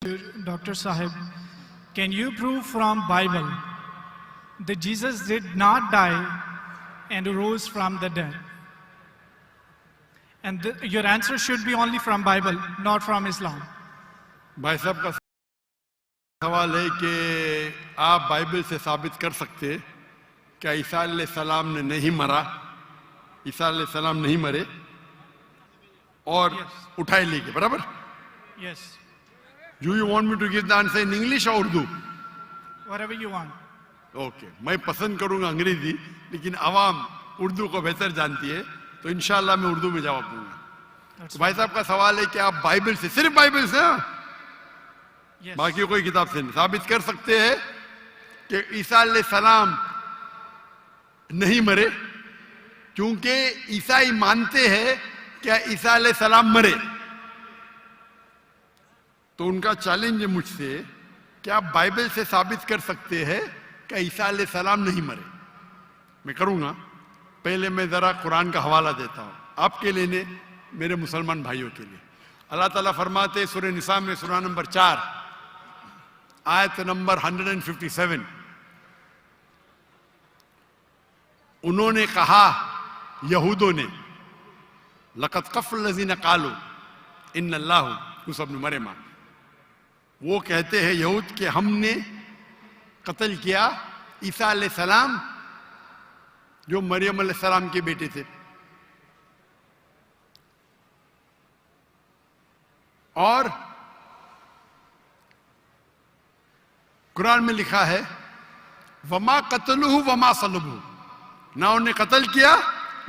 Dr. Sahib, can you prove from Bible that Jesus did not die and rose from the dead? And your answer should be only from Bible, not from Islam. भाई साहब का सवाल है कि आप Bible से साबित कर सकते हैं क्या ईसा अलैहिस्सलाम ने नहीं मरा, ईसा अलैहिस्सलाम नहीं मरे और उठाए ले गए, बराबर? Yes. Do you want me to give the answer in English or Urdu? Whatever you want. Okay, मैं पसंद करूंगा अंग्रेजी, लेकिन आवाम उर्दू को बेहतर जानती है, तो इंशाल्लाह मैं उर्दू में जवाब दूंगा। तो भाई साहब का सवाल है कि आप बाइबल से, सिर्फ बाइबल से, Yes. बाकी कोई किताब से नहीं, साबित कर सकते हैं कि ईसा अलैहिस्सलाम नहीं मरे, क्योंकि ईसाई मानते हैं कि ईसा अलैहिस्सलाम मरे। तो उनका चैलेंज है मुझसे कि आप बाइबल से साबित कर सकते हैं कि ईसा अलैहिस्सलाम नहीं मरे। मैं करूंगा, पहले मैं जरा कुरान का हवाला देता हूं आपके लिए ने, मेरे मुसलमान भाइयों के लिए। अल्लाह ताला फरमाते सूरह निसा में सूरह नंबर 4 आयत नंबर 157, उन्होंने कहा, यहूदों ने, लक़द कफ़ल लज़ीना क़ालू इन्नल्लाहु यूसुफ़ इब्न मरियम, वो कहते हैं यहूद कि हमने कत्ल किया ईसा अलैहिस्सलाम जो मरियम अलैहिस्सलाम के बेटे थे। और कुरान में लिखा है वमा कतलुहु वमा सलबुहु, ना उन्हें कत्ल किया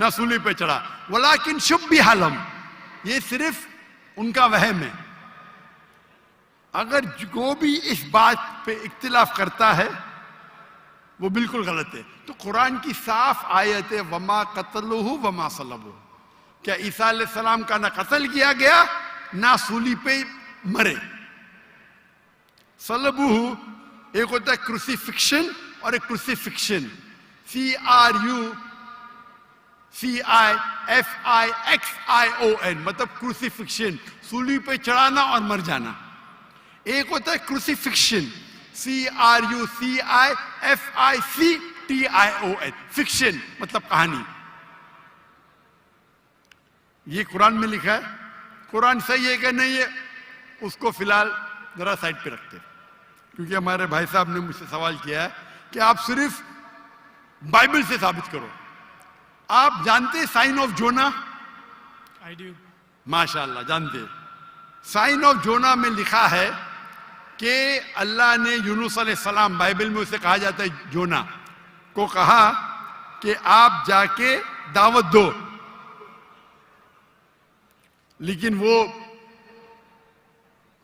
ना सूली पे चढ़ा, वलाकिन शुब्बिहा लहुम, ये सिर्फ उनका वहम है। अगर जो भी इस बात पे इख्तिलाफ करता है वो बिल्कुल गलत है। तो कुरान की साफ आयत है वमा कतलुहु वमा सलबुहु, क्या ईसा अलैहिस्सलाम का ना कत्ल किया गया ना सूली पे मरे। सलबुहु एक होता है क्रूसिफिक्शन और एक क्रूसिफिक्शन, CRUCIFIXION, मतलब क्रूसिफिक्शन, सूली पे चढ़ाना और मर जाना। एक होता है क्रूसिफिक्शन, CRUCIFICTION, फिक्शन मतलब कहानी। ये कुरान में लिखा है, कुरान सही है कि नहीं है उसको फिलहाल जरा साइड पे रखते हैं, क्योंकि हमारे भाई साहब ने मुझसे सवाल किया है कि आप सिर्फ बाइबल से साबित करो। आप जानते हैं sign of Jonah? I do. माशाअल्लाह जानते हैं। साइन ऑफ जोना में लिखा है कि अल्लाह ने यूनुस अलैहिस्सलाम, बाइबल में उसे कहा जाता है जोना, को कहा कि आप जाके दावत दो, लेकिन वो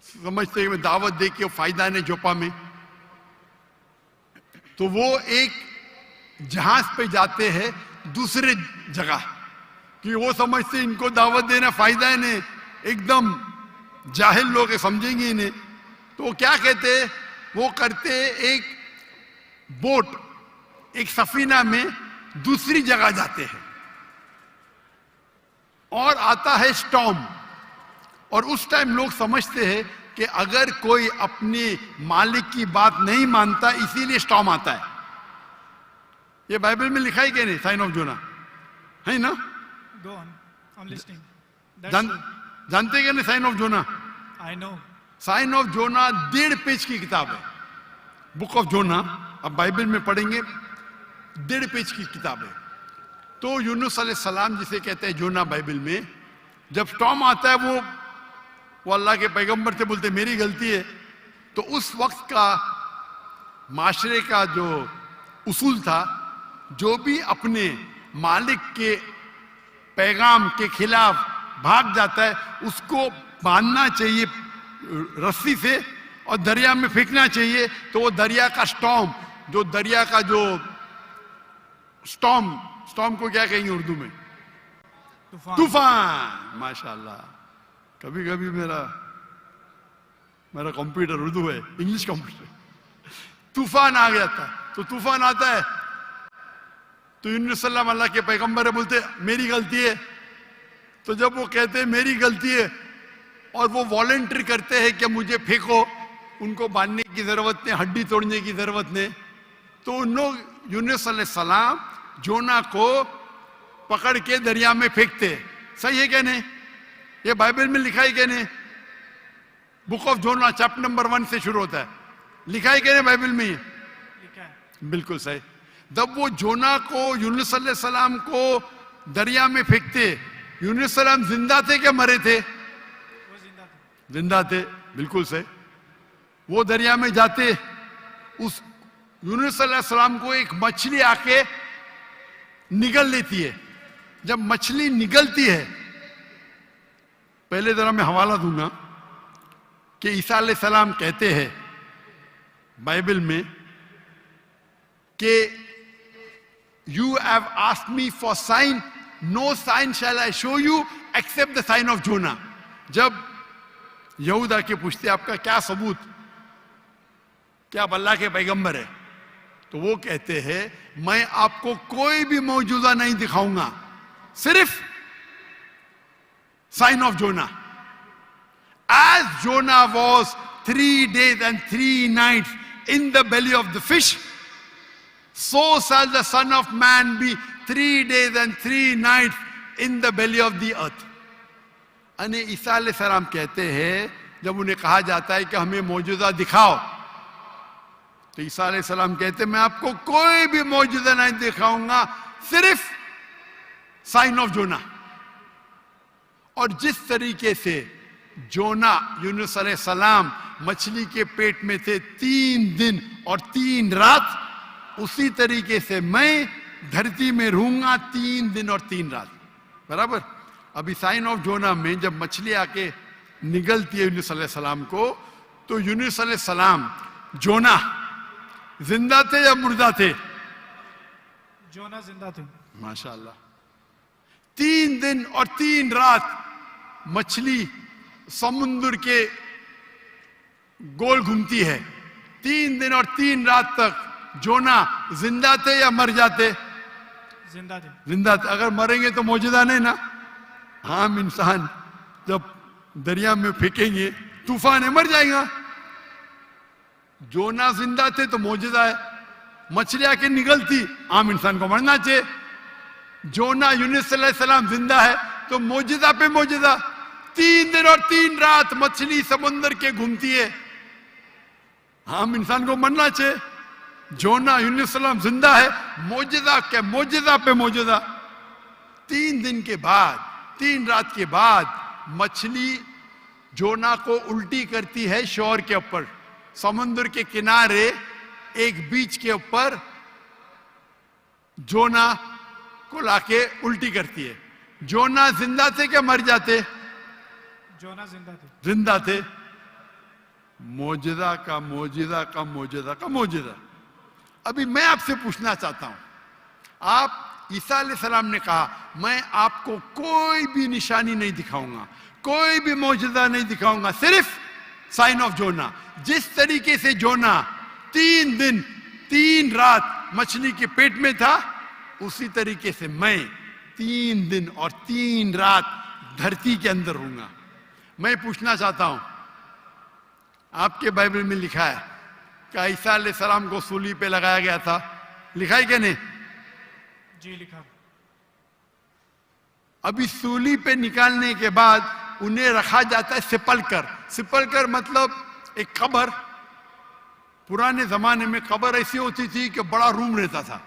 समझते हैं दावत दे के फायदा नहीं जोपा में, तो वो एक जहाज पे जाते हैं दूसरे जगह, कि वो समझते इनको दावत देना फायदा है नहीं, एकदम जाहिल लोग समझेंगे इन्हें। तो वो क्या कहते हैं, वो करते एक बोट, एक सफीना में दूसरी जगह जाते हैं और आता है स्टॉर्म, और उस टाइम लोग समझते हैं कि अगर कोई अपने मालिक की बात नहीं मानता इसीलिए स्टॉर्म आता है। ये बाइबल में लिखा है कि नहीं साइन ऑफ जोना, है ना? Go on. I'm listening. जानते क्या नहीं sign of Jonah? I know. Sign of Jonah 1.5 page की किताब है, बुक ऑफ जोना। अब बाइबल में पढ़ेंगे 1.5 पेज की किताब है। तो यूनुस अलैहिस्सलाम जिसे कहते हैं जोना बाइबल में, जब स्टॉर्म आता है वो अल्लाह के पैगंबर से बोलते मेरी गलती है। तो उस वक्त का माशरे का जो उसूल था, जो भी अपने मालिक के पैगाम के खिलाफ भाग जाता है उसको बांधना चाहिए रस्सी से और दरिया में फेंकना चाहिए। तो वो दरिया का स्टॉर्म, जो दरिया का जो स्टॉर्म को क्या कहेंगे उर्दू में? तूफान। माशाल्लाह, कभी कभी मेरा कंप्यूटर उर्दू है, इंग्लिश कंप्यूटर। तूफान आ गया था, तो तूफान आता है तो यूनुस सल्लल्लाहु अल्लाह के पैगंबर बोलते मेरी गलती है। तो जब वो कहते हैं मेरी गलती है और वो वॉलंटियर करते हैं कि मुझे फेंको, उनको बांधने की जरूरत नहीं, हड्डी तोड़ने की जरूरत नहीं। तो उन लोग यूनुस अलैहिस्सलाम जोना को पकड़ के दरिया में फेंकते। सही है क्या नहीं? ये बाइबल में लिखा है क्या नहीं? Book of Jonah chapter number 1 से शुरू होता है, लिखा है क्या नहीं बाइबल में? लिखा है। बिल्कुल सही। जब वो जोना को यूनुस अलैहिस्सलाम को दरिया में फेंकते, यूनुस अलैहिस्सलाम जिंदा थे क्या मरे थे? वो जिंदा थे। जिंदा थे, बिल्कुल सही। वो दरिया में जाते, उस यूनुस अलैहिस्सलाम को एक मछली आके निगल लेती है। जब मछली निगलती है, पहले जरा मैं हवाला दूंगा कि ईसा अलैहिस्सलाम कहते हैं बाइबल में कि you have asked me for sign, no sign shall I show you except the sign of Jonah. जब यहूदा के पूछते आपका क्या सबूत, क्या आप अल्लाह के पैगंबर है, तो वो कहते हैं मैं आपको कोई भी मौजूदा नहीं दिखाऊंगा, सिर्फ sign of Jonah. As Jonah was 3 days and 3 nights in the belly of the fish, so shall the Son of Man be 3 days and 3 nights in the belly of the earth. अने ईसा अलैहिस्सलाम कहते हैं, जब उन्हें कहा जाता है कि हमें मौजूदा दिखाओ, तो ईसा अलैहिस्सलाम कहते हैं मैं आपको कोई भी मौजूदा नहीं दिखाऊंगा, सिर्फ साइन ऑफ जोना। और जिस तरीके से जोना यूनुस अलैहिस्सलाम मछली के पेट में थे 3 दिन और 3 रात, उसी तरीके से मैं धरती में रहूंगा 3 दिन और 3 रात। बराबर। अभी साइन ऑफ जोना में जब मछली आके निगलती है यूनुस अलैहिस्सलाम को, तो यूनुस अलैहिस्सलाम जोना जिंदा थे या मुर्दा थे? जोना जिंदा थे। माशाअल्लाह। 3 दिन और 3 रात मछली समुद्र के गोल घूमती है। 3 दिन और 3 रात तक जोना जिंदा थे या मर जाते? जिंदा थे। जिंदा थे। अगर मरेंगे तो मौजूदा नहीं ना। हम इंसान जब दरिया में फेंकेंगे तूफान है, मर जाएगा। जोना जिंदा थे तो मौजूदा है। मछली आके निगलती, आम इंसान को मरना चाहिए। जोना यूनुस अलैहिस्सलाम जिंदा है तो मौजूदा पे मौजूदा। 3 दिन और 3 रात मछली समुद्र के घूमती है, आम इंसान को मरना चाहिए। जोना यूनुस अलैहिस्सलाम जिंदा है, मौजूदा के मौजूदा पे मौजूदा। 3 दिन के बाद, 3 रात के बाद मछली जोना को उल्टी करती है शोर के ऊपर, समुद्र के किनारे एक बीच के ऊपर जोना को लाके उल्टी करती है। जोना जिंदा थे क्या मर जाते? जोना जिंदा थे। जिंदा थे। मौजूदा का मौजूदा का मौजूदा का मौजूदा। अभी मैं आपसे पूछना चाहता हूं, आप ईसा अलैहिस्सलाम ने कहा मैं आपको कोई भी निशानी नहीं दिखाऊंगा, कोई भी मौजूदा नहीं दिखाऊंगा, सिर्फ साइन ऑफ जोना। जिस तरीके से जोना 3 दिन 3 रात मछली के पेट में था, उसी तरीके से मैं 3 दिन और 3 रात धरती के अंदर रहूंगा। मैं पूछना चाहता हूं, आपके बाइबल में लिखा है कि ईसा अलैहिस्सलाम को सूली पे लगाया गया था, लिखा है क्या नहीं? जी लिखा। अभी सूली पे निकालने के बाद उन्हें रखा जाता है सिपलकर। सिपलकर मतलब एक कब्र। पुराने जमाने में कब्र ऐसी होती थी कि बड़ा रूम रहता था।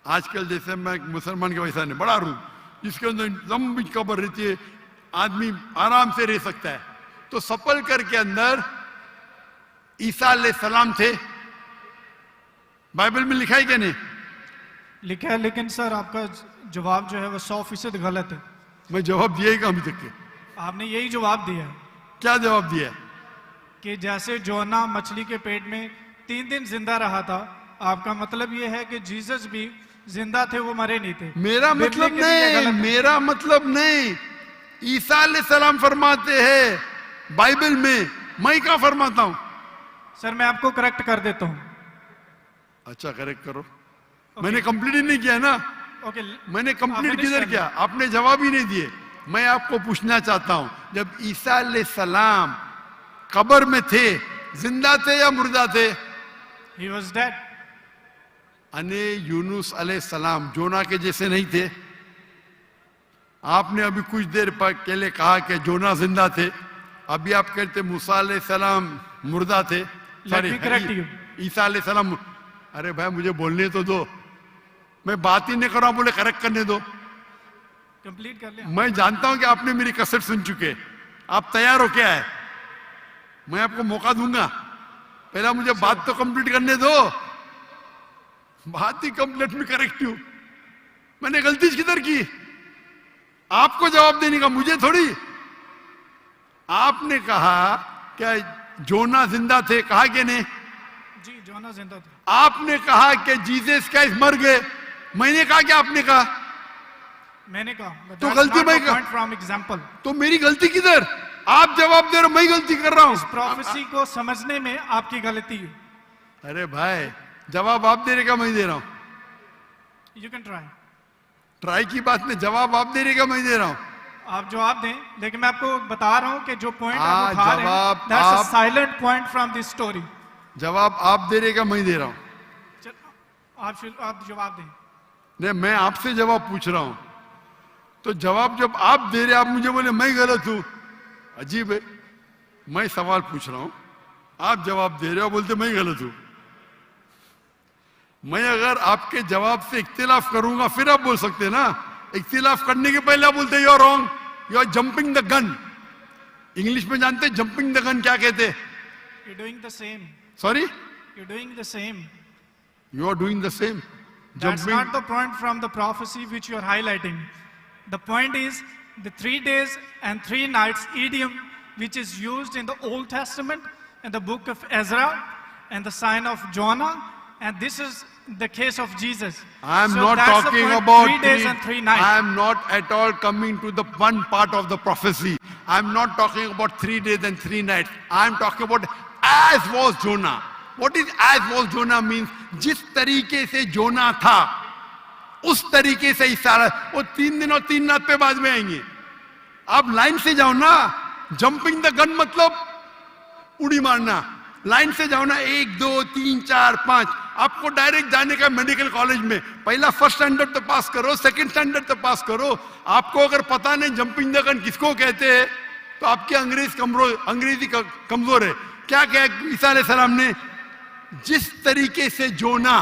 आजकल जैसे मैं मुसलमान के वैसा नहीं, बड़ा रूम जिसके अंदर लंबी कब्र रहती है, आदमी आराम से रह सकता है। तो सपलकर के अंदर ईसा अलैहिस्सलाम थे। बाइबल में लिखा है क्या नहीं? लिखा है, लेकिन सर आपका जवाब जो है वो 100% गलत है। मैं जवाब दिया ही अभी तक के। आपने यही जवाब दिया है क्या जवाब दिया? कि जैसे जोना मछली के पेट में 3 दिन जिंदा रहा था, आपका मतलब ये है कि जीसस भी जिंदा थे, वो मरे नहीं थे। मेरा मतलब बिबली के लिए नहीं, गलत है। मेरा मतलब नहीं। ईसा अलैहिस्सलाम फरमाते हैं बाइबल में, मैं क्या फरमाता हूं? सर मैं आपको करेक्ट कर देता हूं। अच्छा करेक्ट करो। मैंने कंप्लीट ही नहीं किया ना। ओके। मैंने आप कंप्लीट finish किधर कर किया? आपने जवाब ही नहीं दिए। मैं आपको पूछना चाहता हूं, जब ईसा अलैहिस्सलाम कब्र में थे, जिंदा थे या मुर्दा थे? He was dead. अने यूनुस अलैहिस्सलाम जोना के जैसे नहीं थे? आपने अभी कुछ देर पहले कहा कि जोना जिंदा थे, अभी आप कहते मूसा अलैहिस्सलाम मुर्दा थे। Let me correct you. ईसा अलैहिस्सलाम। अरे भाई मुझे बोलने तो दो, मैं बात ही नहीं कर रहा हूं, बोले करेक्ट करने दो। Complete कर लिया। मैं जानता हूं कि आपने मेरी कसर सुन चुके, आप तैयार हो क्या है? मैं आपको मौका दूंगा, पहला मुझे बात तो कंप्लीट करने दो। बात ही कंप्लीट में करेक्ट हूं। मैंने गलती किधर की? आपको जवाब देने का, मुझे थोड़ी। आपने कहा क्या जोना जिंदा थे, कहा कि नहीं? जी, जोना जिंदा थे। आपने कहा कि जीसस क्राइस्ट मर गए, मैंने कहा कि आपने कहा? मैंने कहा। तो गलती मैं फ्रॉम एग्जाम्पल। तो मेरी गलती किधर? आप जवाब दे रहे हो, मैं गलती कर रहा हूं। प्रोफेसी को समझने में आपकी गलती है। अरे भाई जवाब आप दे रहे का मैं दे रहा हूं? You can try. ट्राई की बात नहीं, जवाब आप दे रहे का मैं दे रहा हूं। आप जवाब दें, लेकिन मैं आपको बता रहा हूं कि जो पॉइंट आप उठा रहे हैं, जवाब दैट्स अ आप- silent point from this story. जवाब आप दे रहे का मैं दे रहा हूं? आप जवाब दें। नहीं, मैं आपसे जवाब पूछ रहा हूं, तो जवाब जब आप दे रहे, आप मुझे बोले मैं गलत हूं। अजीब है, मैं सवाल पूछ रहा हूं, आप जवाब दे रहे हो, बोलते मैं गलत हूं। मैं अगर आपके जवाब से इख्तिलाफ करूंगा फिर आप बोल सकते हैं ना। इख्तिलाफ करने के पहले आप बोलते you are wrong, you are jumping the gun. English में जानते हैं जंपिंग द गन क्या कहते हैं? You doing the same. Sorry, you doing the same. You are doing the same. That's not the point from the prophecy which you are highlighting. The point is the 3 days and 3 nights idiom which is used in the Old Testament and the book of Ezra and the sign of Jonah, and this is the case of Jesus. I am So not that's the talking point, about 3 days and 3 nights. I am not at all coming to the one part of the prophecy. I am not talking about 3 days and 3 nights. I am talking about as was Jonah. What is as was Jonah means? जिस तरीके से जोना था उस तरीके से इशारा। वो 3 दिन और 3 रात पे बाद में आएंगे। आप लाइन से जाओ ना। जंपिंग द गन मतलब उड़ी मारना। लाइन से जाओ ना, 1 2 3 4 5। आपको डायरेक्ट जाने का मेडिकल कॉलेज में पहला फर्स्ट स्टैंडर्ड तो पास करो, सेकंड स्टैंडर्ड तो पास करो। आपको अगर पता नहीं जंपिंग द गन किसको कहते हैं तो आपकी अंग्रेजी कमजोर है। क्या कहा ईसा अलैहिस्सलाम ने? जिस तरीके से जोना,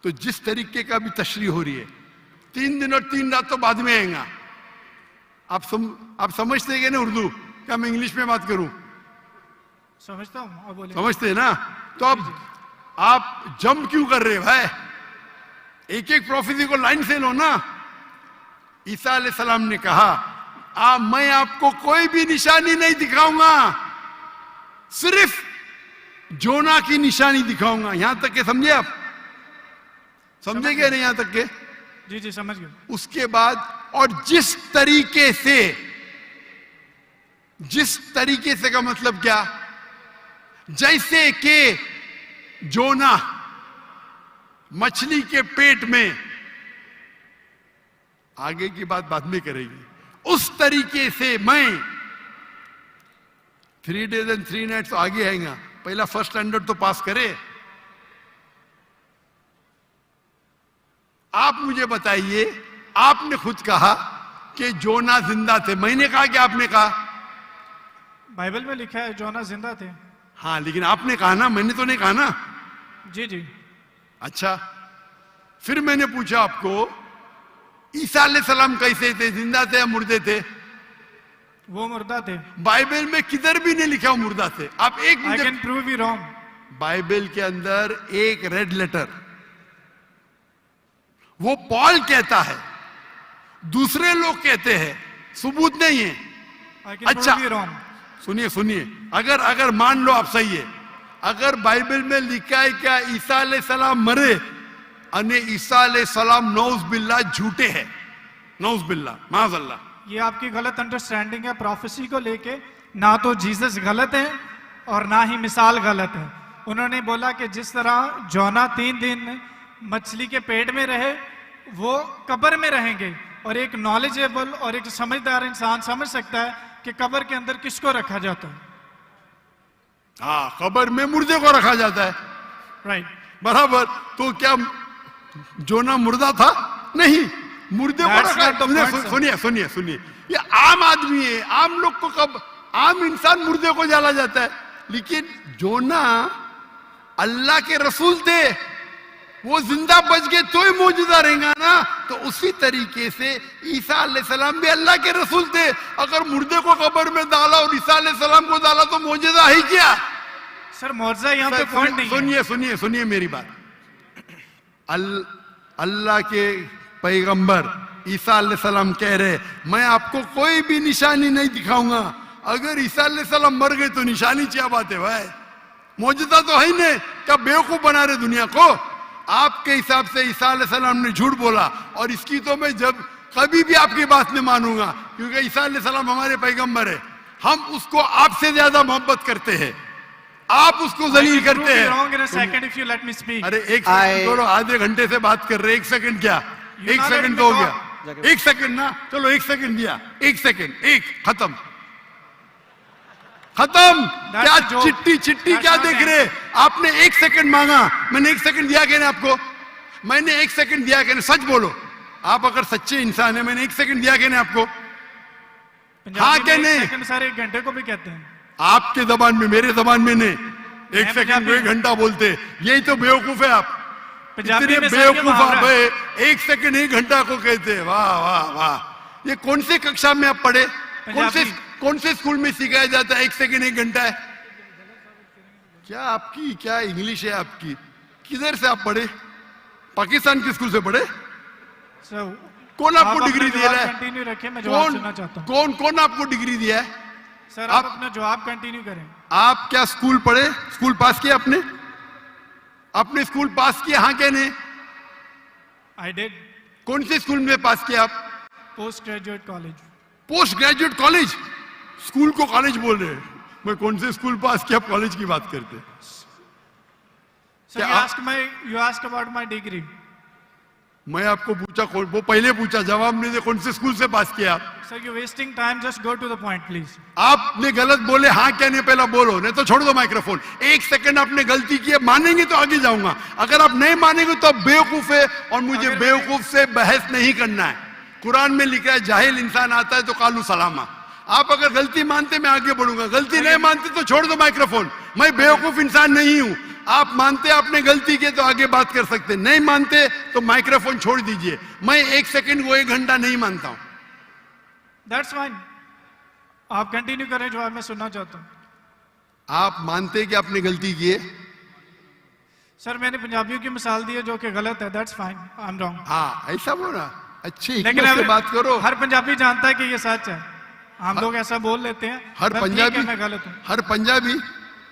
तो जिस तरीके का भी तशरीह हो रही है, 3 दिन और 3 रात तो बाद में आएगा। आप समझते हैं ना उर्दू? क्या मैं इंग्लिश में बात करूं? समझता हूँ, और बोलिए। समझते हैं ना? तो अब आप जंप क्यों कर रहे हैं भाई? एक एक प्रोफेसी को लाइन से लो ना। ईसा अलैहिस्सलाम ने कहा मैं आपको कोई भी निशानी नहीं दिखाऊंगा, सिर्फ जोना की निशानी दिखाऊंगा। यहां तक के समझे आप? समझे क्या नहीं यहां तक के? जी जी समझ गए। उसके बाद और जिस तरीके से का मतलब क्या? जैसे कि जोना मछली के पेट में, आगे की बात बाद में करेगी, उस तरीके से मैं 3 days and 3 nights तो आगे आएगा। पहला फर्स्ट स्टैंडर्ड तो पास करे। आप मुझे बताइए, आपने खुद कहा कि जोना जिंदा थे, मैंने कहा कि आपने कहा? बाइबल में लिखा है जोना जिंदा थे। हाँ, लेकिन आपने कहा ना, मैंने तो नहीं कहा ना। जी जी। अच्छा, फिर मैंने पूछा आपको ईसा अलैहिस्सलाम कैसे थे, जिंदा थे या मुर्दे थे? वो मुर्दा थे। बाइबल में किधर भी नहीं लिखा वो मुर्दा थे। आप एक I can prove you wrong. Bible के अंदर एक रेड लेटर, वो पॉल कहता है, दूसरे लोग कहते हैं, सबूत नहीं है। आई कैन अच्छा, प्रूव यू रॉन्ग। सुनिए, अगर मान लो आप सही है, अगर बाइबल में लिखा है क्या ईसा अलैहिस्सलाम मरे अने ईसा अलैहिस्सलाम नौज बिल्ला झूठे हैं, नौज बिल्ला माज़अल्लाह, ये आपकी गलत अंडरस्टैंडिंग है प्रोफेसी को लेके। ना तो जीसस गलत है और ना ही मिसाल गलत है। उन्होंने बोला कि जिस तरह जोना 3 दिन मछली के पेट में रहे, वो कब्र में रहेंगे। और एक नॉलेजेबल और एक समझदार इंसान समझ सकता है कि कब्र के अंदर किसको रखा जाता है। हाँ, कब्र में मुर्दे को रखा जाता है, Right. बराबर। तो क्या जोना मुर्दा था? नहीं, मुर्दे को That's रखा। not the point, sir. सुनिए सुनिए सुनिए, ये आम आदमी है, आम लोग को कब आम इंसान मुर्दे को जला जाता है, लेकिन जोना अल्लाह के रसूल थे, वो जिंदा बच गए तो ही मौजूदा रहेगा ना। तो उसी तरीके से ईसा अलैहिस्सलाम भी अल्लाह के रसूल थे। अगर मुर्दे को कब्र में डाला और ईसा अलैहिस्सलाम को डाला तो मौजूदा है क्या? सर मौजूदा यहाँ पे पॉइंट नहीं है। सुनिए सुनिए सुनिए मेरी बात। अल्लाह के पैगंबर ईसा अलैहिस्सलाम कह रहे, मैं आपको कोई भी निशानी नहीं दिखाऊंगा। अगर ईसा अलैहिस्सलाम मर गए तो निशानी क्या बात है भाई? मौजूदा तो है ही नहीं, क्या बेवकूफ बना रहे दुनिया को? आपके हिसाब से ईसा अलैहिस्सलाम ने झूठ बोला, और इसकी तो मैं जब कभी भी आपकी बात नहीं मानूंगा, क्योंकि ईसा अलैहिस्सलाम हमारे पैगंबर है। हम उसको आपसे ज्यादा मोहब्बत करते हैं, आप उसको जलील करते हैं। अरे एक सेकंड करो, आधे घंटे से बात कर रहे, एक सेकंड क्या? एक सेकंड तो हो गया, एक सेकंड ना, चलो एक सेकंड दिया, एक सेकंड, एक खत्म खत्म। क्या चिट्टी चिट्टी क्या देख रहे? आपने एक सेकंड मांगा, मैंने एक सेकंड दिया क्या? आपको मैंने एक सेकंड दिया क्या? सच बोलो, आप अगर सच्चे इंसान है, मैंने एक सेकंड दिया क्या आपको? हाँ क्या नहीं? सारे एक घंटे को भी कहते हैं आपके जबान में, मेरे जबान में नहीं। एक सेकंड को एक घंटा बोलते, यही तो बेवकूफ है आप। इतने बेवकूफ आप है, एक सेकंड एक घंटा को कहते हैं। वाह वाह वाह, ये कौन से कक्षा में आप पढ़े? कौन से स्कूल में सिखाया जाता है एक सेकंड एक घंटा है? क्या आपकी क्या इंग्लिश है आपकी? किधर से आप पढ़े? पाकिस्तान के स्कूल से पढ़े? कौन आपको डिग्री दिया है? कौन आपको डिग्री दिया है? सर आप अपना जवाब कंटिन्यू करें। आप क्या स्कूल पढ़े? स्कूल पास किया आपने? आपने स्कूल पास किया? हाँ क्या नहीं? I did. कौन से स्कूल में पास किया आप? Post graduate college. Post graduate college? School को कॉलेज बोल रहे हैं। मैं कौन से स्कूल पास किया, कॉलेज की बात करते? Sir you ask about my degree. मैं आपको पूछा, वो पहले पूछा, जवाब नहीं दे, कौन से स्कूल से पास किया आप? Sir you wasting time, just go to the point please. आपने गलत बोले, हाँ क्या नहीं पहला बोलो, नहीं तो छोड़ दो माइक्रोफोन। एक सेकंड आपने गलती की है, मानेंगे तो आगे जाऊंगा, अगर आप नहीं मानेंगे तो आप बेवकूफ है, और मुझे बेवकूफ से बहस नहीं करना है। कुरान में लिखा है, जाहिल इंसान आता है तो कालू सलामा। आप अगर गलती मानते मैं आगे बढ़ूंगा, गलती नहीं मानते तो छोड़ दो माइक्रोफोन। मैं बेवकूफ इंसान नहीं हूं। आप मानते आपने गलती की तो आगे बात कर सकते, नहीं मानते तो माइक्रोफोन छोड़ दीजिए। मैं एक सेकंड को एक घंटा नहीं मानता हूं। दैट्स फाइन, आप कंटिन्यू करें, जो मैं सुनना चाहता हूं। आप मानते कि आपने गलती की है? सर मैंने पंजाबियों की मिसाल दी है जो कि गलत है, that's fine, I am wrong. हाँ ऐसा बोला, अच्छी लेकिन हिकमत से बात करो। हर पंजाबी जानता है कि ये सच है, हम लोग ऐसा बोल लेते हैं। हर पंजाबी, मैं गलत हूं। हर पंजाबी,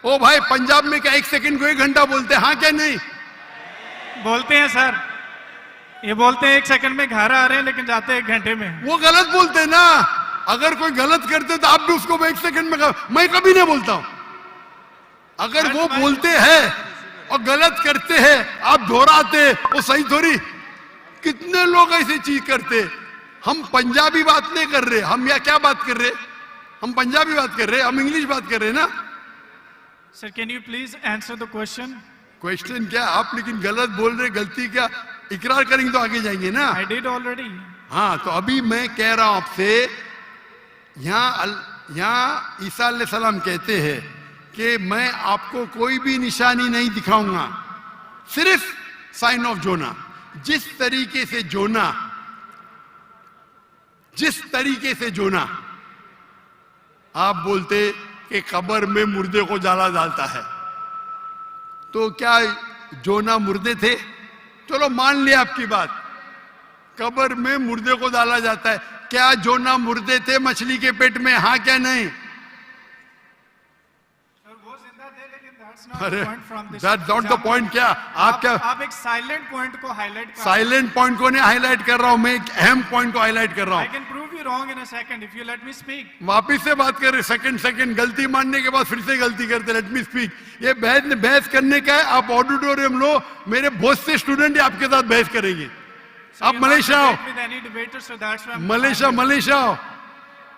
ओ भाई पंजाब में क्या एक सेकंड को एक घंटा बोलते हैं? हाँ क्या नहीं बोलते हैं सर, ये बोलते हैं एक सेकंड में घर आ रहे हैं, लेकिन जाते हैं एक घंटे में। वो गलत बोलते हैं ना। अगर कोई गलत करते तो आप भी उसको एक सेकंड में मैं कभी नहीं बोलता हूं। अगर वो बोलते हैं और गलत करते हैं, आप दोहराते, वो सही थोड़ी। कितने लोग ऐसी चीज करते। हम पंजाबी बात नहीं कर रहे, हम या क्या बात कर रहे? हम पंजाबी बात कर रहे, हम इंग्लिश बात कर रहे हैं ना। Sir can you please answer the question? Question क्या? आप लेकिन गलत बोल रहे, गलती क्या? इकरार करेंगे तो आगे जाएंगे ना। I did already. हाँ तो अभी मैं कह रहा हूं आपसे, यहाँ ईसा अलैहिस्सलाम कहते हैं कि मैं आपको कोई भी निशानी नहीं दिखाऊंगा, सिर्फ साइन ऑफ जोना। जिस तरीके से जोना आप बोलते कि कब्र में मुर्दे को जाला डालता है, तो क्या जोना मुर्दे थे? चलो मान लिया आपकी बात, कब्र में मुर्दे को डाला जाता है। क्या जोना मुर्दे थे मछली के पेट में? हाँ क्या नहीं? अरे दैट्स नॉट द पॉइंट। क्या आप एक साइलेंट पॉइंट को हाईलाइट कर। साइलेंट पॉइंट को नहीं हाईलाइट कर रहा हूं, मैं एक अहम पॉइंट को हाईलाइट कर रहा हूं। I can prove you wrong in a second if you let me speak. वापिस से बात कर रहे, सेकंड गलती मानने के बाद फिर से गलती करते। Let me speak. ये बहस करने का है, आप ऑडिटोरियम लो, मेरे बहुत से स्टूडेंट आपके साथ बहस करेंगे। आप मलेशिया आओ, मलेशिया आओ,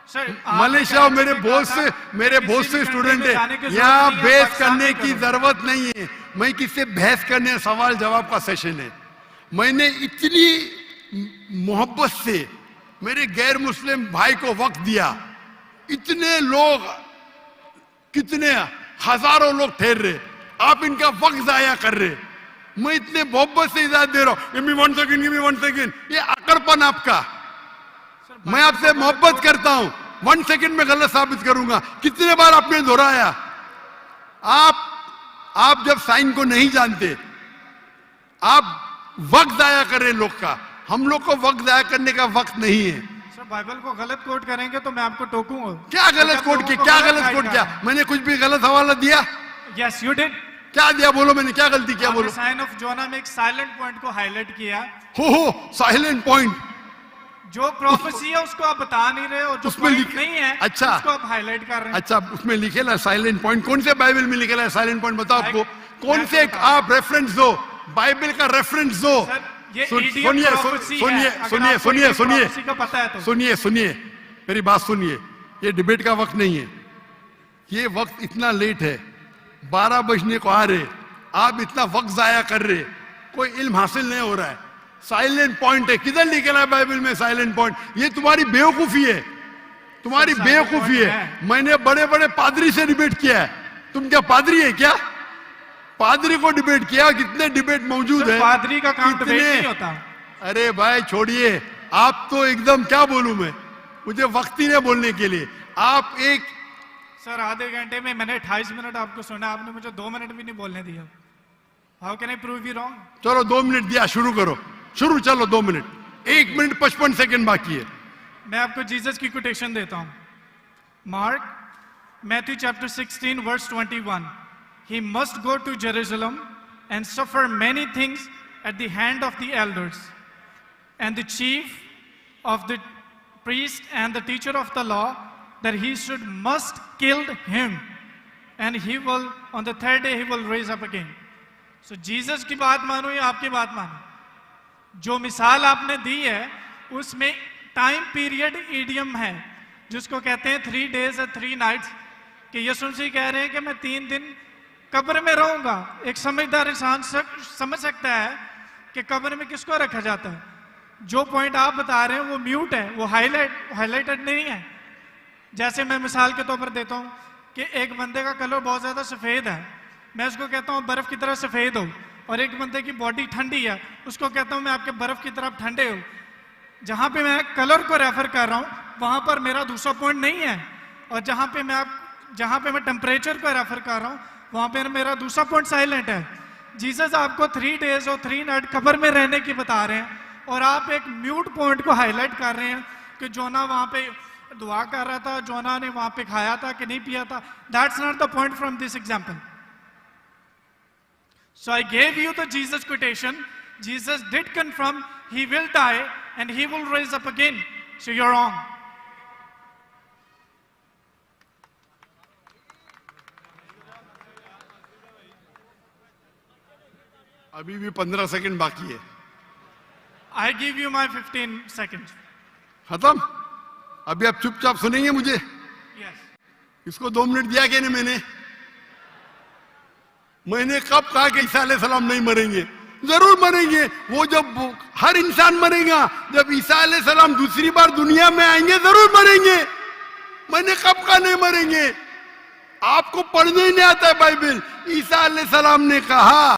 मलेशिया और मेरे बहुत से स्टूडेंट है, यहाँ बहस करने की जरूरत नहीं है। मैं किससे बहस करने, सवाल जवाब का सेशन है। मैंने इतनी मोहब्बत से मेरे गैर मुस्लिम भाई को वक्त दिया, इतने लोग, कितने हजारों लोग ठहर रहे, आप इनका वक्त जाया कर रहे। मैं इतने मोहब्बत से इजाजत दे रहा हूं, गिव मी 1 सेकेंड, ये आकड़पन आपका। मैं आपसे मोहब्बत करता हूं, 1 सेकेंड में गलत साबित करूंगा। कितने बार आपने दोहराया। आप जब साइन को नहीं जानते, आप वक्त जाया कर रहे लोग का। हम लोग को वक्त जाया करने का वक्त नहीं है। सर बाइबल को गलत कोट करेंगे तो मैं आपको टोकूंगा। क्या गलत कोट किया? क्या गलत कोट किया? मैंने कुछ भी गलत हवाला दिया? Yes you did. क्या दिया? बोलो, मैंने क्या गलती किया? बोलो। साइन ऑफ जोना में एक साइलेंट पॉइंट को हाईलाइट किया। हो साइलेंट पॉइंट। जो प्रोफेसी है उसको आप बता नहीं रहे, और जो पॉइंट नहीं है अच्छा उसको आप हाईलाइट कर रहे हैं। अच्छा, उसमें लिखेला साइलेंट पॉइंट। कौन से बाइबल में लिखेला साइलेंट पॉइंट? बताओ आपको कौन से आप रेफरेंस दो, बाइबल का रेफरेंस दो। सुनिए, मेरी बात सुनिए। ये डिबेट का वक्त नहीं है, ये वक्त इतना लेट है, 12 बजने को आ रहे, आप इतना वक्त जाया कर रहे, कोई इल्म हासिल नहीं हो रहा है। साइलेंट पॉइंट है, किधर लिखा है बाइबल में साइलेंट पॉइंट? ये तुम्हारी बेवकूफी है, तुम्हारी बेवकूफी है। मैंने बड़े बड़े पादरी से डिबेट किया है। तुम क्या पादरी है क्या? पादरी को डिबेट किया, कितने डिबेट मौजूद है। पादरी का काम डिबेट नहीं होता। अरे भाई छोड़िए, आप तो एकदम, क्या बोलूं मैं, मुझे वक्त ही नहीं बोलने के लिए। आप एक सर आधे घंटे में मैंने 28 मिनट आपको सुना, आपने मुझे 2 मिनट भी नहीं बोलने दिया। How can I prove you wrong? चलो 2 मिनट दिया, शुरू करो, शुरू। चलो 2 मिनट, 1 मिनट 55 सेकंड बाकी है। मैं आपको जीसस की कोटेशन देता हूं। Mark Matthew chapter 16 verse 21। He must go to Jerusalem and suffer many things at the hand of the elders and the chief of the priest and the teacher of the law, that he must kill him, and he will on the 3rd day he will raise up again. So Jesus की बात मानो या आपकी बात मानो, जो मिसाल आपने दी है उसमें टाइम पीरियड ईडियम है, जिसको कहते हैं 3 days and 3 nights, कि यीशु मसीह कह रहे हैं कि मैं 3 दिन कब्र में रहूंगा। एक समझदार इंसान समझ सकता है कि कब्र में किसको रखा जाता है। जो पॉइंट आप बता रहे हैं वो म्यूट है, वो हाईलाइटेड नहीं है। जैसे मैं मिसाल के तौर पर देता हूं कि एक बंदे का कलर बहुत ज्यादा सफेद है, मैं उसको कहता हूं बर्फ की तरह सफेद हो, और एक बंदे की बॉडी ठंडी है, उसको कहता हूं मैं आपके बर्फ की तरफ ठंडे हो। जहां पे मैं कलर को रेफर कर रहा हूं वहां पर मेरा दूसरा पॉइंट नहीं है, और जहां पे मैं टेम्परेचर को रेफर कर रहा हूं वहां पर मेरा दूसरा पॉइंट साइलेंट है। जीसस आपको 3 days और 3 nights कब्र में रहने की बता रहे हैं, और आप एक म्यूट पॉइंट को हाईलाइट कर रहे हैं कि जोना वहां पे दुआ कर रहा था, जोना ने वहां पे खाया था कि नहीं पिया था। That's not the point from this example. So I gave you the Jesus quotation. Jesus did confirm he will die and he will raise up again. So you're wrong. अभी भी 15 सेकंड बाकी है। I give you my 15 seconds. खत्म? अभी आप चुपचाप सुनेंगे मुझे? Yes. इसको 2 मिनट दिया क्या नहीं मैंने कब कहा कि ईसा अलैहिस्सलाम नहीं मरेंगे? जरूर मरेंगे। वो जब हर इंसान मरेगा, जब ईसा अलैहिस्सलाम दूसरी बार दुनिया में आएंगे जरूर मरेंगे। मैंने कब कहा नहीं मरेंगे? आपको पढ़ने ही नहीं आता है बाइबल। ईसा अलैहिस्सलाम ने कहा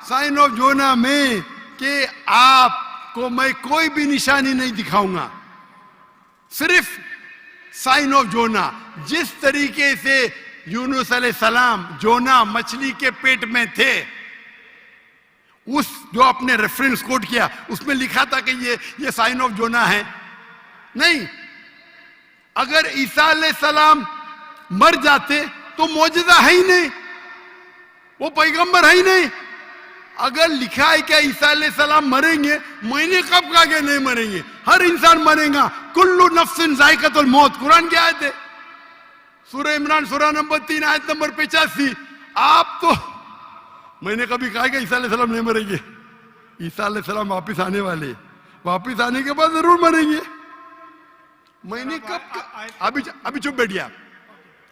साइन ऑफ जोना में कि आपको मैं कोई भी निशानी नहीं दिखाऊंगा, सिर्फ साइन ऑफ जोना। जिस तरीके से यूनुस अलैहिस्सलाम जोना मछली के पेट में थे, उस जो आपने रेफरेंस कोट किया उसमें लिखा था कि ये साइन ऑफ जोना है। नहीं, अगर ईसा अलैहिस्सलाम मर जाते तो मौजूदा है ही नहीं, वो पैगंबर है ही नहीं। अगर लिखा है क्या ईसा अलैहिस्सलाम मरेंगे, मैंने कब कहा कि नहीं मरेंगे? हर इंसान मरेगा। कुल्लु नफ्सिन जायकातुल मौत, कुरान की आयत है, सूरह इमरान सूरह नंबर 3 आयत नंबर 85। आप तो, मैंने कभी कहा कि ईसा अलैहिस्सलाम नहीं मरेंगे? ईसा अलैहिस्सलाम वापिस आने वाले, वापिस आने के बाद जरूर मरेंगे। मैंने कब I- अभी चुप बैठिए आप,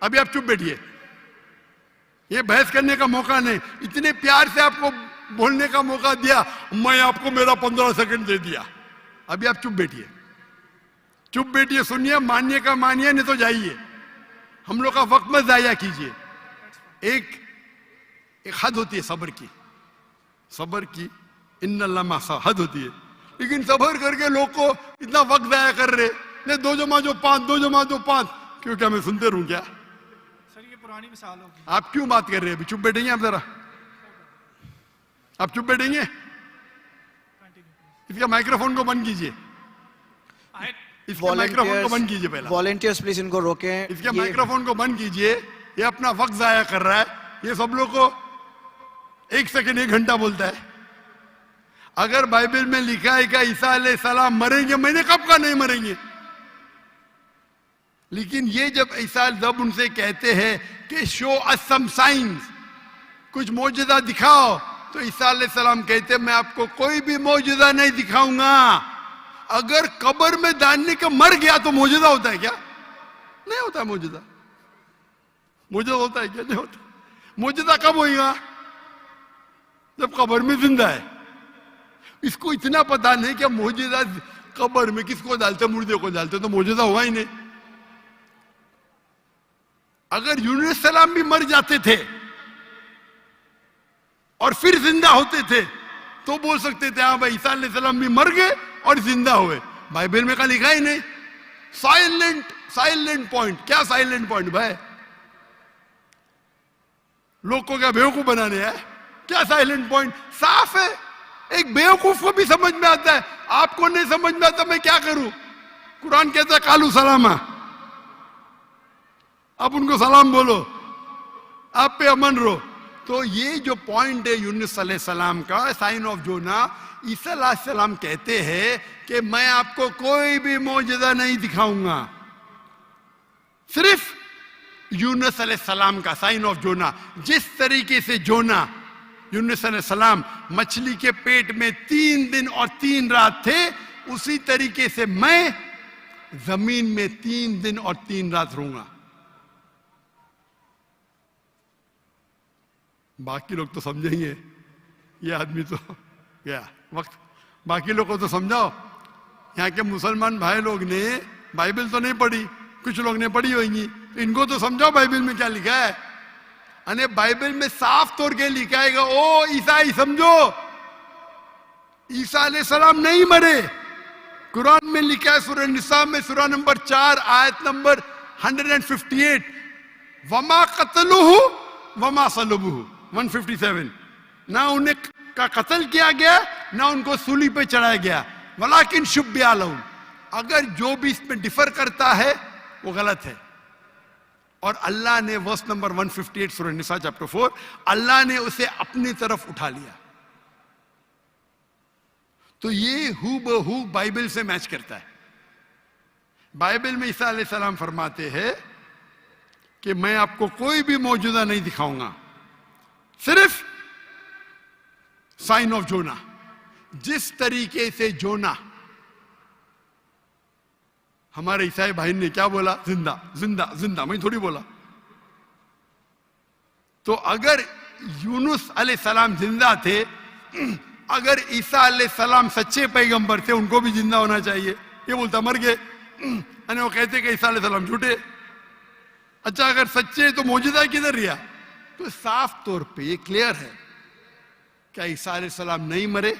अभी आप चुप बैठिए, ये बहस करने का मौका नहीं, इतने प्यार से आपको बोलने का मौका दिया, मैं आपको मेरा 15 सेकंड दे दिया। अभी आप चुप बैठिए, चुप बैठिए, सुनिए, मानिए का मानिए, नहीं तो जाइए, हम लोग का वक्त मत जाया कीजिए। एक हद होती है सब्र की, सब्र की इन्नल्लाह मासा हद होती है, लेकिन सब्र करके लोग को इतना वक्त जाया कर रहे, नहीं 2 जमा 5, 2 जमा 5, क्यों, क्या मैं सुनते रहूं क्या? सर ये पुरानी मिसाल होगी। आप क्यों बात कर रहे हैं? अभी चुप बैठेंगे आप जरा, आप चुप बैठेंगे? इसका माइक्रोफोन को बंद कीजिए, इसके माइक्रोफोन को बंद कीजिए पहले, वॉलंटियर्स प्लीज इनको रोकें। इसके माइक्रोफोन को बंद कीजिए, ये अपना वक्त जाया कर रहा है, ये सब लोग को 1 सेकंड 1 घंटा बोलता है। अगर बाइबल में लिखा है कि ईसा अलैहिस्सलाम मरेंगे, मैंने कब कहा नहीं मरेंगे, लेकिन ये जब उनसे कहते हैं कि शो अस सम साइंस, कुछ मौजूदा दिखाओ, तो ईसा अलैहिस्सलाम कहते मैं आपको कोई भी मौजूदा नहीं दिखाऊंगा। अगर कब्र में डालने का मर गया तो मौजूदा होता है क्या? नहीं होता मौजूदा, मौजूदा होता है क्या? नहीं होता। मौजूदा कब होगा? जब कब्र में जिंदा है। इसको इतना पता नहीं कि मौजूदा कब्र में किसको डालते, मुर्दे को डालते, तो मौजूदा हुआ ही नहीं। अगर यूनुस सलाम भी मर जाते थे और फिर जिंदा होते थे तो बोल सकते थे हाँ भाई ईसा अलैहिस्सलाम भी मर गए और जिंदा हुए। बाइबल में का लिखा ही नहीं। Silent point. क्या साइलेंट पॉइंट भाई? लोग को क्या बेवकूफ बनाने है? क्या साइलेंट पॉइंट? साफ है, एक बेवकूफ को भी समझ में आता है, आपको नहीं समझ में आता, मैं क्या करूं? कुरान कहता है कालू सलामा, आप उनको सलाम बोलो, आप पे अमन रहो। तो ये जो पॉइंट है यूनुस अलैहिस्सलाम का, साइन ऑफ जोना, ईसा अलैहिस्सलाम कहते हैं कि मैं आपको कोई भी मौजूदा नहीं दिखाऊंगा। सिर्फ यूनुस अलैहिस्सलाम का साइन ऑफ जोना, जिस तरीके से जोना यूनुस अलैहिस्सलाम मछली के पेट में 3 दिन और 3 रात थे, उसी तरीके से मैं जमीन में 3 दिन और 3 रात रहूंगा। बाकी लोग तो समझेंगे, ये आदमी तो क्या वक्त, बाकी लोग को तो समझाओ। यहाँ के मुसलमान भाई लोग ने बाइबल तो नहीं पढ़ी, कुछ लोग ने पढ़ी होगी, तो इनको तो समझाओ बाइबल में क्या लिखा है। अने बाइबल में साफ तौर के लिखा है, ओ ईसाई समझो, ईसा अलैहिस्सलाम नहीं मरे। कुरान में लिखा है, सूरह निसा में सूरह नंबर 4 आयत नंबर 158, वमा कतलुहु वमा सलबुहु 157। ना उन्हें का कत्ल किया गया, ना उनको सूली पे चढ़ाया गया, वलाकिन शुब्बिया लहुम। अगर जो भी इसमें डिफर करता है वो गलत है। और अल्लाह ने वर्स नंबर 158 सूरह निसा चैप्टर 4, अल्लाह ने उसे अपनी तरफ उठा लिया। तो ये हूबहू बाइबल से मैच करता है। बाइबल में ईसा अलैहिस्सलाम फरमाते हैं कि मैं आपको कोई भी मौजूदा नहीं दिखाऊंगा, सिर्फ साइन ऑफ जोना। जिस तरीके से जोना, हमारे ईसाई भाई ने क्या बोला? जिंदा जिंदा जिंदा, मैं थोड़ी बोला। तो अगर यूनुस अलैहिस्सलाम जिंदा थे, अगर ईसा अलैहिस्सलाम सच्चे पैगंबर थे, उनको भी जिंदा होना चाहिए। ये बोलता मर गए, और वो कहते कि ईसा अलैहिस्सलाम झूठे। अच्छा अगर सच्चे तो मौजूदा किधर रिया? तो साफ तौर पे ये क्लियर है, क्या ईसा अलैहिस्सलाम नहीं मरे,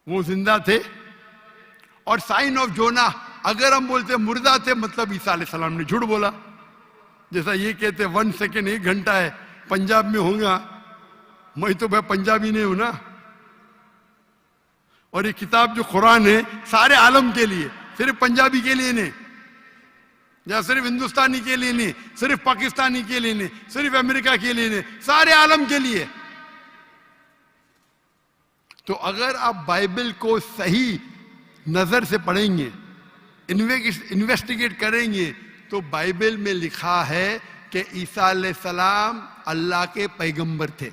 वो जिंदा थे। और साइन ऑफ जोना, अगर हम बोलते मुर्दा थे, मतलब ईसा अलैहिस्सलाम ने झूठ बोला। जैसा ये कहते 1 सेकेंड 1 घंटा है, पंजाब में होगा, मैं तो भाई पंजाबी नहीं हूं ना। और ये किताब जो कुरान है सारे आलम के लिए, सिर्फ पंजाबी के लिए नहीं, या सिर्फ हिंदुस्तानी के लिए नहीं, सिर्फ पाकिस्तानी के लिए नहीं, सिर्फ अमेरिका के लिए नहीं, सारे आलम के लिए। तो अगर आप बाइबल को सही नजर से पढ़ेंगे, इन्वेस्टिगेट करेंगे, तो बाइबल में लिखा है कि ईसा अलैहिस्सलाम अल्लाह के पैगंबर थे,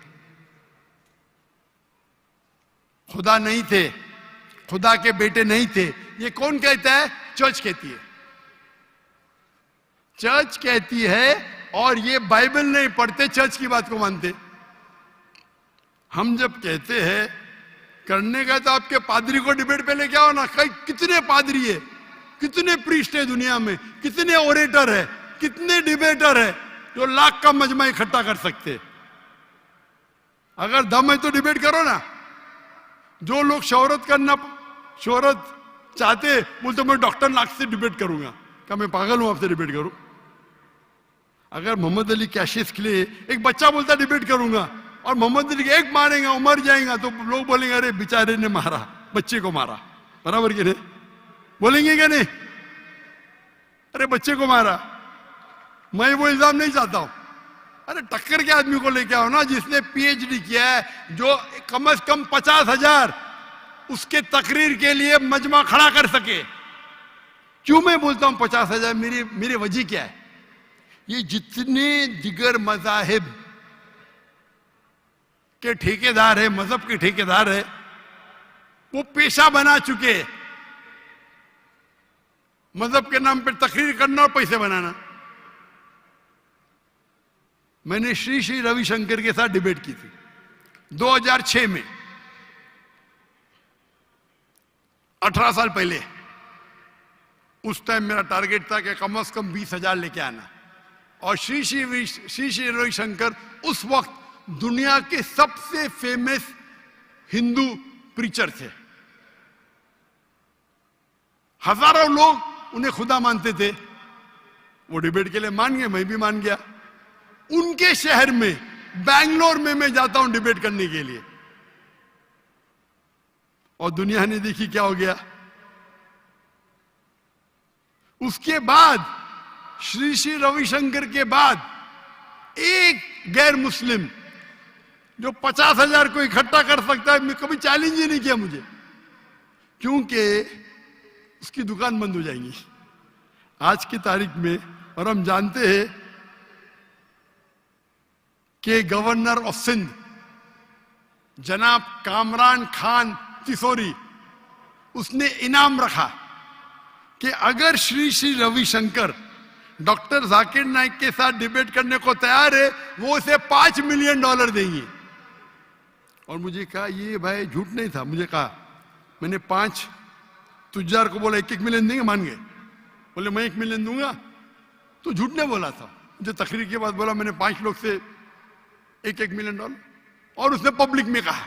खुदा नहीं थे। खुदा के बेटे नहीं थे, ये कौन कहता है? चर्च कहती है। चर्च कहती है, और ये बाइबल नहीं पढ़ते, चर्च की बात को मानते। हम जब कहते हैं करने का, तो आपके पादरी को डिबेट पे लेके आओ ना। कितने पादरी है, कितने प्रीस्ट है दुनिया में, कितने ओरेटर है, कितने डिबेटर है जो लाख का मजमा इकट्ठा कर सकते। अगर दम है तो डिबेट करो ना। जो लोग शोहरत चाहते, बोलते मैं डॉक्टर लाख से डिबेट करूंगा। क्या मैं पागल हूं आपसे डिबेट करूं? अगर मोहम्मद अली कैशिस के लिए एक बच्चा बोलता डिबेट करूंगा, और मोहम्मद अली एक मारेगा, मर जाएगा, तो लोग बोलेंगे अरे बेचारे ने मारा, बच्चे को मारा। बराबर कि नहीं? बोलेंगे क्या नहीं? अरे बच्चे को मारा। मैं वो इल्जाम नहीं चाहता हूं। अरे टक्कर के आदमी को लेके आओ ना, जिसने पीएचडी किया है, जो कम से कम 50,000 उसके तकरीर के लिए मजमा खड़ा कर सके। क्यों मैं बोलता हूं 50,000? मेरी वजह क्या है? ये जितने दिगर मजाहिब के ठेकेदार है, मजहब के ठेकेदार है, वो पेशा बना चुके। मजहब के नाम पर तकरीर करना और पैसे बनाना। मैंने श्री श्री रविशंकर के साथ डिबेट की थी 2006 में, 18 साल पहले। उस टाइम मेरा टारगेट था कि कम से कम 20,000 लेके आना। और श्री श्री रविशंकर उस वक्त दुनिया के सबसे फेमस हिंदू प्रीचर थे। हजारों लोग उन्हें खुदा मानते थे। वो डिबेट के लिए मान गए, मैं भी मान गया। उनके शहर में, बैंगलोर में मैं जाता हूं डिबेट करने के लिए, और दुनिया ने देखी क्या हो गया। उसके बाद श्री श्री रविशंकर के बाद एक गैर मुस्लिम जो 50,000 को इकट्ठा कर सकता है, मैं कभी चैलेंज ही नहीं किया मुझे, क्योंकि उसकी दुकान बंद हो जाएंगी आज की तारीख में। और हम जानते हैं कि गवर्नर ऑफ सिंध जनाब कामरान खान तिसोरी, उसने इनाम रखा कि अगर श्री श्री रविशंकर डॉक्टर जाकिर नाइक के साथ डिबेट करने को तैयार है, वो उसे $5 मिलियन देंगे। और मुझे कहा ये भाई झूठ नहीं था। मुझे कहा, मैंने 5 तुजार को बोला 1-1 मिलियन देंगे, मान गए। बोले मैं 1 मिलियन दूंगा, तो झूठ नहीं बोला था। मुझे तकरीर के बाद बोला मैंने 5 लोग से 1-1 मिलियन डॉलर। और उसने पब्लिक में कहा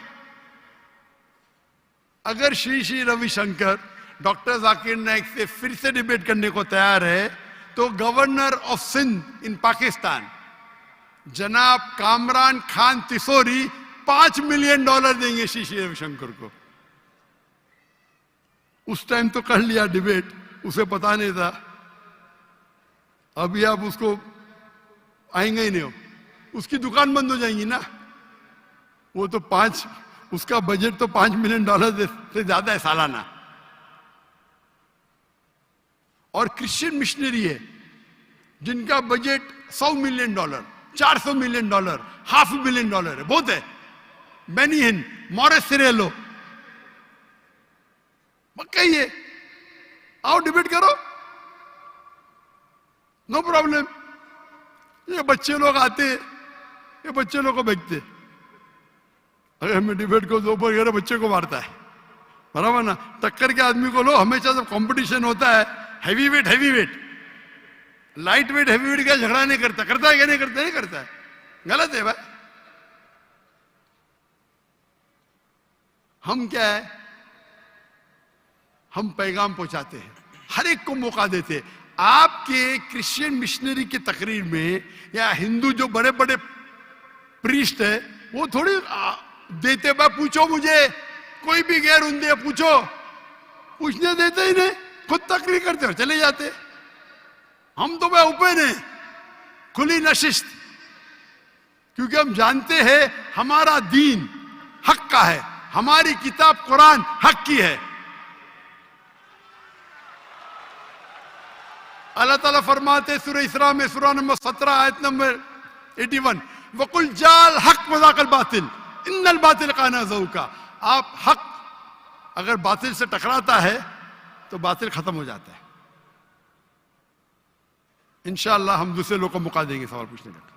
अगर श्री श्री रविशंकर डॉक्टर जाकिर नाइक से फिर से डिबेट करने को तैयार है, तो गवर्नर ऑफ सिंध इन पाकिस्तान जनाब कामरान खान तिसोरी $5 मिलियन देंगे श्री श्री रविशंकर को। उस टाइम तो कर लिया डिबेट, उसे पता नहीं था। अभी आप उसको आएंगे ही नहीं हो, उसकी दुकान बंद हो जाएंगी ना। वो तो उसका बजट तो $5 मिलियन से ज्यादा है सालाना। और क्रिश्चियन मिशनरी है जिनका बजट $100 मिलियन, $400 मिलियन, $500 मिलियन है, बहुत है। बेनिहिन, मॉरिस सिरेलो, कहिए आओ डिबेट करो, नो प्रॉब्लम। ये बच्चे लोग आते, ये बच्चे लोग को बेचते। अगर मैं डिबेट को दोपहर बच्चे को मारता है, बराबर ना। टक्कर के आदमी को लो। हमेशा जब कंपटीशन होता है heavy weight, light weight heavy weight का झगड़ा नहीं करता। करता है क्या? नहीं करता, नहीं करता है। गलत है भाई। हम क्या है, हम पैगाम पहुंचाते हैं, हर एक को मौका देते हैं। आपके क्रिश्चियन मिशनरी की तकरीर में या हिंदू जो बड़े बड़े प्रीस्ट है, वो थोड़ी देते भाई पूछो मुझे, कोई भी गैर उन्दे पूछो, पूछने देते ही नहीं, खुद तकरीर करते हो चले जाते। हम तो भाई ओपन है, खुली नशिस्त, क्योंकि हम जानते हैं हमारा दीन हक का है, हमारी किताब कुरान हक की है। अल्लाह ताला फरमाते सूरह इसरा में, सूरह नंबर 17 आयत नंबर 81, वकुल जाल हक वज़ाकल बातिल इन्नल बातिल काना ज़ऊका। आप हक अगर बातिल से टकराता है तो बातिल खत्म हो जाता है। इंशाअल्लाह हम दूसरे लोग को मौका देंगे सवाल पूछने का।